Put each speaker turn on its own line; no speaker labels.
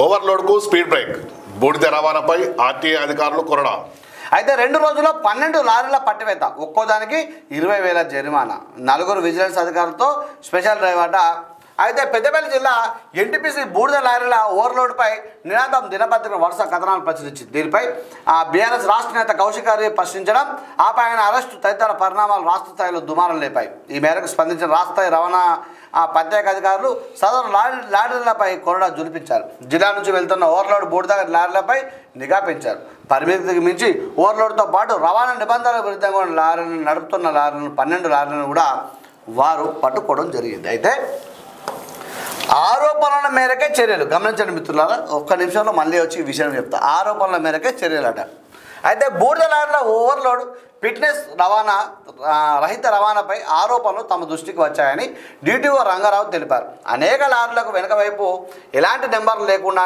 ఓవర్లోడ్కు speed break బూడిద రవాణాపై RTA అధికారులు కొరడా.
అయితే 2 రోజుల్లో 12 లారీల పట్టివేత, ఒక్కోదానికి 20,000 జరిమానా. 4 విజిలెన్స్ అధికారులతో స్పెషల్ డ్రైవ్ అట. అయితే పెద్దపల్లి జిల్లా ఎన్టీపీసీ బూడిద లారీల ఓవర్లోడ్పై నినాదం దినపత్రిక వరుస కథనాలు ప్రచురించింది. దీనిపై బీఆర్ఎస్ రాష్ట్ర నేత కౌశిక్ గారిని ప్రశ్నించడం, ఆపై ఆయన అరెస్టు తదితర పరిణామాలు రాష్ట్ర స్థాయిలో దుమారం లేపాయి. ఈ మేరకు స్పందించిన రాష్ట్ర స్థాయి రవాణా ప్రత్యేక అధికారులు సదరు లారీలపై కొరడా జులిపించారు. జిల్లా నుంచి వెళ్తున్న ఓవర్లోడ్ బూడిద లారీలపై నిఘా పెంచారు. పరిమితికి మించి ఓవర్లోడ్తో పాటు రవాణా నిబంధనల విరుద్ధంగా లారీలను నడుపుతున్న లారీలను 12 లారీలను కూడా వారు పట్టుకోవడం జరిగింది. అయితే ఆరోపణల మేరకే చర్యలు. గమనించండి మిత్రులారా, ఒక్క నిమిషంలో మళ్ళీ వచ్చి ఈ విషయం చెప్తా. ఆరోపణల మేరకే చర్యలట. అయితే బూడిద లారీల ఓవర్లోడ్ ఫిట్నెస్ రవాణా రహిత రవాణాపై ఆరోపణలు తమ దృష్టికి వచ్చాయని డిటిఓ రంగారావు తెలిపారు. అనేక లారీలకు వెనుక వైపు ఎలాంటి నెంబర్లు లేకుండా